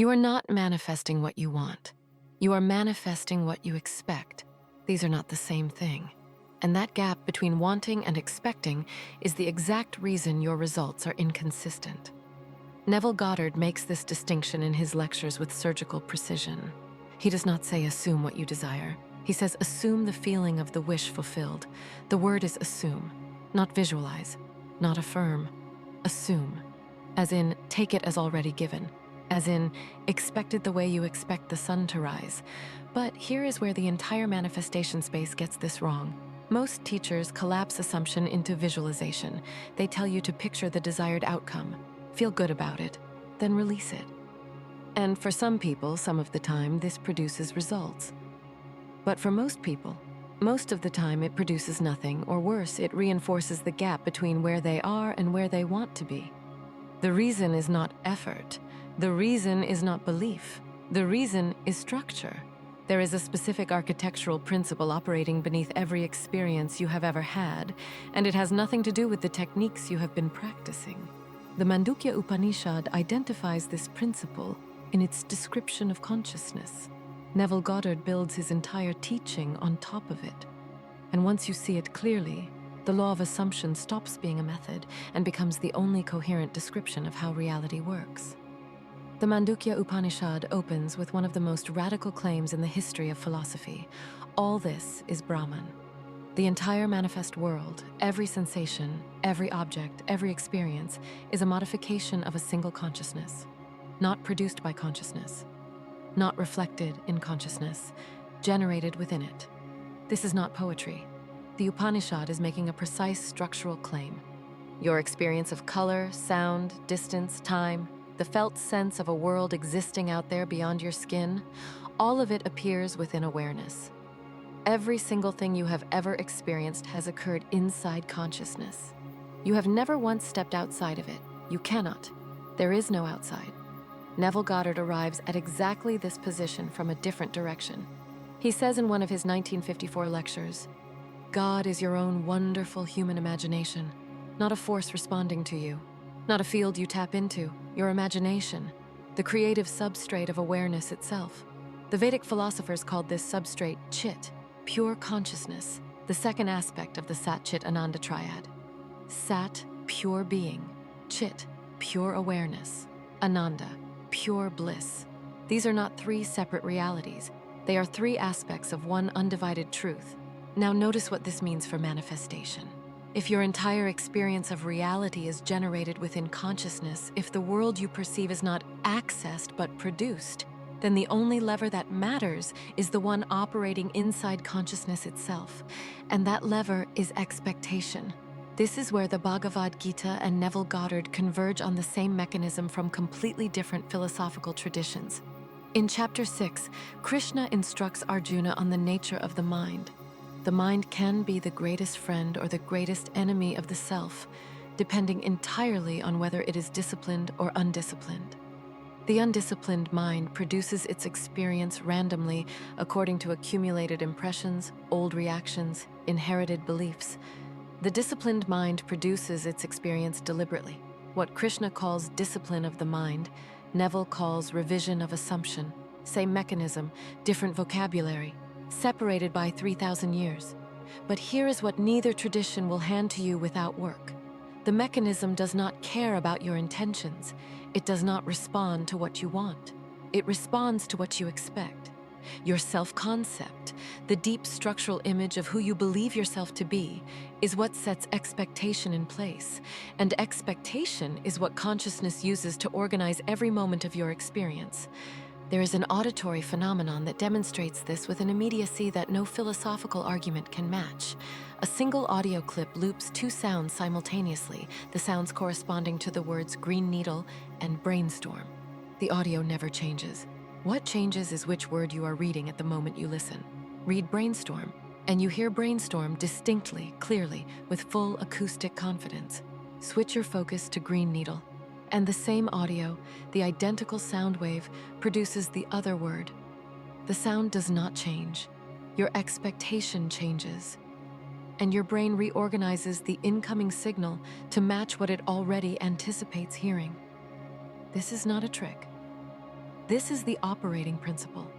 You are not manifesting what you want. You are manifesting what you expect. These are not the same thing. And that gap between wanting and expecting is the exact reason your results are inconsistent. Neville Goddard makes this distinction in his lectures with surgical precision. He does not say assume what you desire. He says assume the feeling of the wish fulfilled. The word is assume, not visualize, not affirm. Assume, as in take it as already given, as in expect it the way you expect the sun to rise. But here is where the entire manifestation space gets this wrong. Most teachers collapse assumption into visualization. They tell you to picture the desired outcome, feel good about it, then release it. And for some people, some of the time, this produces results. But for most people, most of the time it produces nothing, or worse, it reinforces the gap between where they are and where they want to be. The reason is not effort. The reason is not belief. The reason is structure. There is a specific architectural principle operating beneath every experience you have ever had, and it has nothing to do with the techniques you have been practicing. The Mandukya Upanishad identifies this principle in its description of consciousness. Neville Goddard builds his entire teaching on top of it. And once you see it clearly, the law of assumption stops being a method and becomes the only coherent description of how reality works. The Mandukya Upanishad opens with one of the most radical claims in the history of philosophy. All this is Brahman. The entire manifest world, every sensation, every object, every experience, is a modification of a single consciousness, not produced by consciousness, not reflected in consciousness, generated within it. This is not poetry. The Upanishad is making a precise structural claim. Your experience of color, sound, distance, time, the felt sense of a world existing out there beyond your skin, all of it appears within awareness. Every single thing you have ever experienced has occurred inside consciousness. You have never once stepped outside of it. You cannot. There is no outside. Neville Goddard arrives at exactly this position from a different direction. He says in one of his 1954 lectures, God is your own wonderful human imagination, not a force responding to you, not a field you tap into, your imagination, the creative substrate of awareness itself. The Vedic philosophers called this substrate chit, pure consciousness, the second aspect of the Sat-Chit-Ananda triad. Sat, pure being; Chit, pure awareness; Ananda, pure bliss. These are not three separate realities. They are three aspects of one undivided truth. Now notice what this means for manifestation. If your entire experience of reality is generated within consciousness, if the world you perceive is not accessed but produced, then the only lever that matters is the one operating inside consciousness itself. And that lever is expectation. This is where the Bhagavad Gita and Neville Goddard converge on the same mechanism from completely different philosophical traditions. In Chapter 6, Krishna instructs Arjuna on the nature of the mind. The mind can be the greatest friend or the greatest enemy of the self, depending entirely on whether it is disciplined or undisciplined. The undisciplined mind produces its experience randomly according to accumulated impressions, old reactions, inherited beliefs. The disciplined mind produces its experience deliberately. What Krishna calls discipline of the mind, Neville calls revision of assumption. Same mechanism, different vocabulary, separated by 3,000 years. But here is what neither tradition will hand to you without work. The mechanism does not care about your intentions. It does not respond to what you want. It responds to what you expect. Your self-concept, the deep structural image of who you believe yourself to be, is what sets expectation in place. And expectation is what consciousness uses to organize every moment of your experience. There is an auditory phenomenon that demonstrates this with an immediacy that no philosophical argument can match. A single audio clip loops two sounds simultaneously, the sounds corresponding to the words green needle and brainstorm. The audio never changes. What changes is which word you are reading at the moment you listen. Read brainstorm, and you hear brainstorm distinctly, clearly, with full acoustic confidence. Switch your focus to green needle, and the same audio, the identical sound wave, produces the other word. The sound does not change. Your expectation changes. And your brain reorganizes the incoming signal to match what it already anticipates hearing. This is not a trick. This is the operating principle.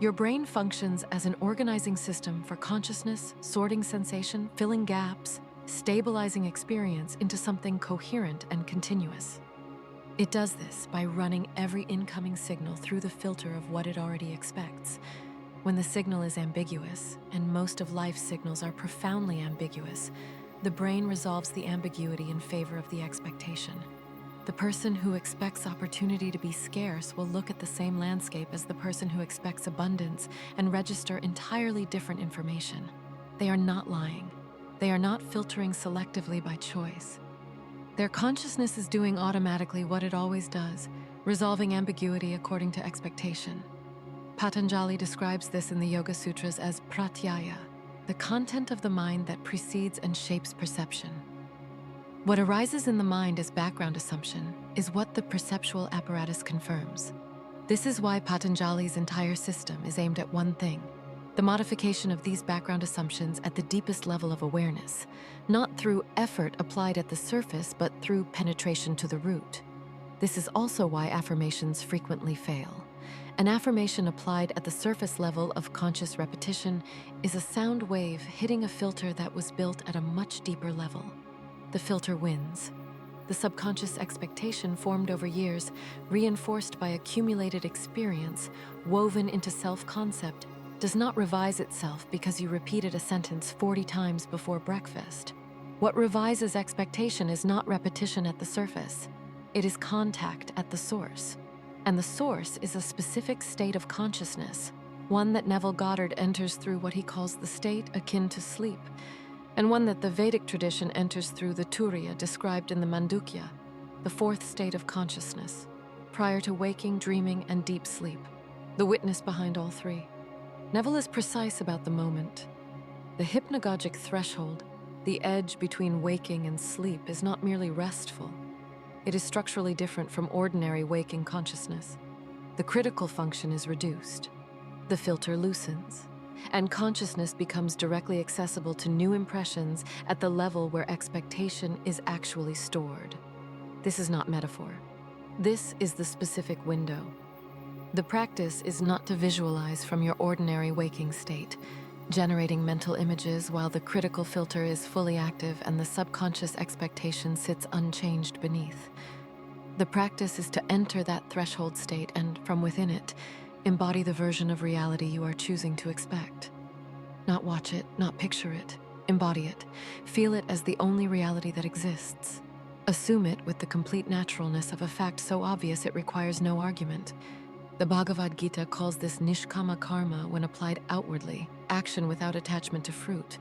Your brain functions as an organizing system for consciousness, sorting sensation, filling gaps, stabilizing experience into something coherent and continuous. It does this by running every incoming signal through the filter of what it already expects. When the signal is ambiguous, and most of life's signals are profoundly ambiguous, the brain resolves the ambiguity in favor of the expectation. The person who expects opportunity to be scarce will look at the same landscape as the person who expects abundance and register entirely different information. They are not lying. They are not filtering selectively by choice. Their consciousness is doing automatically what it always does, resolving ambiguity according to expectation. Patanjali describes this in the Yoga Sutras as pratyaya, the content of the mind that precedes and shapes perception. What arises in the mind as background assumption is what the perceptual apparatus confirms. This is why Patanjali's entire system is aimed at one thing: the modification of these background assumptions at the deepest level of awareness, not through effort applied at the surface, but through penetration to the root. This is also why affirmations frequently fail. An affirmation applied at the surface level of conscious repetition is a sound wave hitting a filter that was built at a much deeper level. The filter wins. The subconscious expectation formed over years, reinforced by accumulated experience, woven into self-concept, does not revise itself because you repeated a sentence 40 times before breakfast. What revises expectation is not repetition at the surface. It is contact at the source. And the source is a specific state of consciousness, one that Neville Goddard enters through what he calls the state akin to sleep, and one that the Vedic tradition enters through the Turiya described in the Mandukya, the fourth state of consciousness, prior to waking, dreaming, and deep sleep, the witness behind all three. Neville is precise about the moment. The hypnagogic threshold, the edge between waking and sleep, is not merely restful. It is structurally different from ordinary waking consciousness. The critical function is reduced. The filter loosens, and consciousness becomes directly accessible to new impressions at the level where expectation is actually stored. This is not metaphor. This is the specific window. The practice is not to visualize from your ordinary waking state, generating mental images while the critical filter is fully active and the subconscious expectation sits unchanged beneath. The practice is to enter that threshold state and, from within it, embody the version of reality you are choosing to expect. Not watch it, not picture it, embody it. Feel it as the only reality that exists. Assume it with the complete naturalness of a fact so obvious it requires no argument. The Bhagavad Gita calls this nishkama karma when applied outwardly, action without attachment to fruit,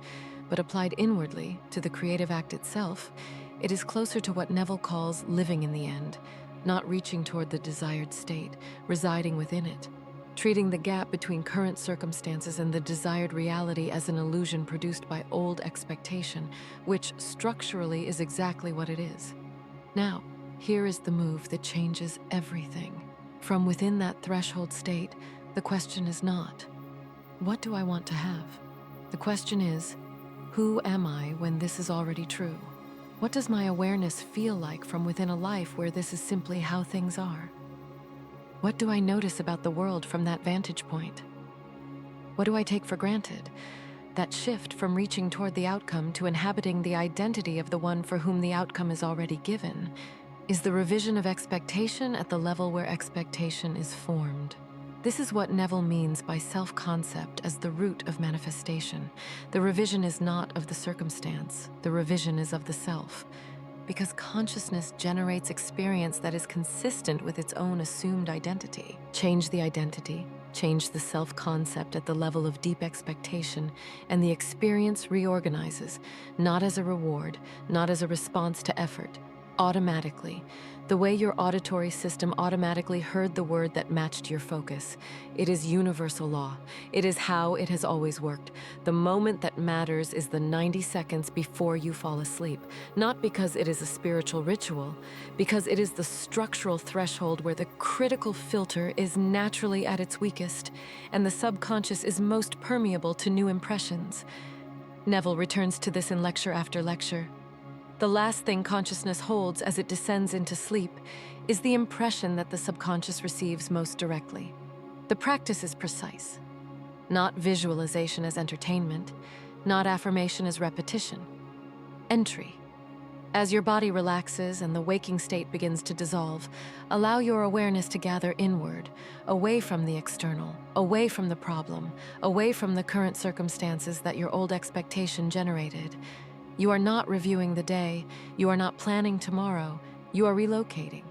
but applied inwardly, to the creative act itself, it is closer to what Neville calls living in the end, not reaching toward the desired state, residing within it, treating the gap between current circumstances and the desired reality as an illusion produced by old expectation, which structurally is exactly what it is. Now, here is the move that changes everything. From within that threshold state, the question is not, what do I want to have? The question is, who am I when this is already true? What does my awareness feel like from within a life where this is simply how things are? What do I notice about the world from that vantage point? What do I take for granted? That shift from reaching toward the outcome to inhabiting the identity of the one for whom the outcome is already given is the revision of expectation at the level where expectation is formed. This is what Neville means by self-concept as the root of manifestation. The revision is not of the circumstance, the revision is of the self. Because consciousness generates experience that is consistent with its own assumed identity. Change the identity, change the self-concept at the level of deep expectation, and the experience reorganizes, not as a reward, not as a response to effort, automatically, the way your auditory system automatically heard the word that matched your focus. It is universal law. It is how it has always worked. The moment that matters is the 90 seconds before you fall asleep, not because it is a spiritual ritual, because it is the structural threshold where the critical filter is naturally at its weakest, and the subconscious is most permeable to new impressions. Neville returns to this in lecture after lecture. The last thing consciousness holds as it descends into sleep is the impression that the subconscious receives most directly. The practice is precise. Not visualization as entertainment, not affirmation as repetition. Entry. As your body relaxes and the waking state begins to dissolve, allow your awareness to gather inward, away from the external, away from the problem, away from the current circumstances that your old expectation generated. You are not reviewing the day, you are not planning tomorrow, you are relocating.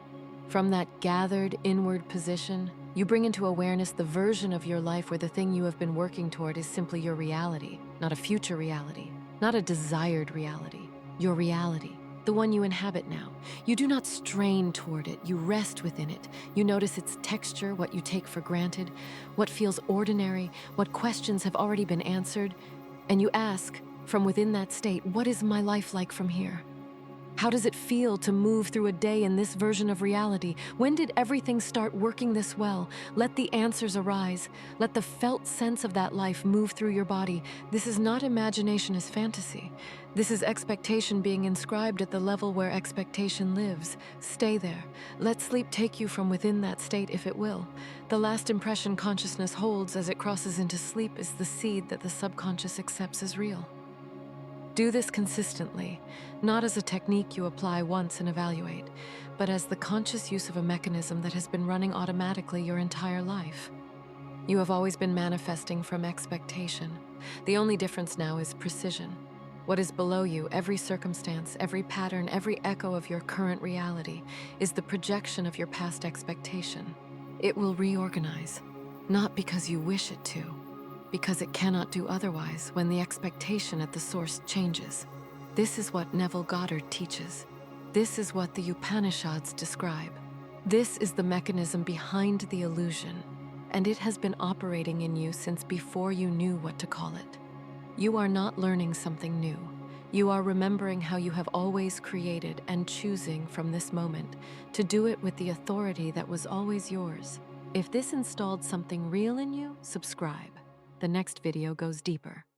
From that gathered inward position, you bring into awareness the version of your life where the thing you have been working toward is simply your reality, not a future reality, not a desired reality, your reality, the one you inhabit now. You do not strain toward it, you rest within it. You notice its texture, what you take for granted, what feels ordinary, what questions have already been answered, and you ask, from within that state, what is my life like from here? How does it feel to move through a day in this version of reality? When did everything start working this well? Let the answers arise. Let the felt sense of that life move through your body. This is not imagination as fantasy. This is expectation being inscribed at the level where expectation lives. Stay there. Let sleep take you from within that state if it will. The last impression consciousness holds as it crosses into sleep is the seed that the subconscious accepts as real. Do this consistently, not as a technique you apply once and evaluate, but as the conscious use of a mechanism that has been running automatically your entire life. You have always been manifesting from expectation. The only difference now is precision. What is below you, every circumstance, every pattern, every echo of your current reality, is the projection of your past expectation. It will reorganize, not because you wish it to, because it cannot do otherwise when the expectation at the source changes. This is what Neville Goddard teaches. This is what the Upanishads describe. This is the mechanism behind the illusion, and it has been operating in you since before you knew what to call it. You are not learning something new. You are remembering how you have always created and choosing from this moment to do it with the authority that was always yours. If this installed something real in you, subscribe. The next video goes deeper.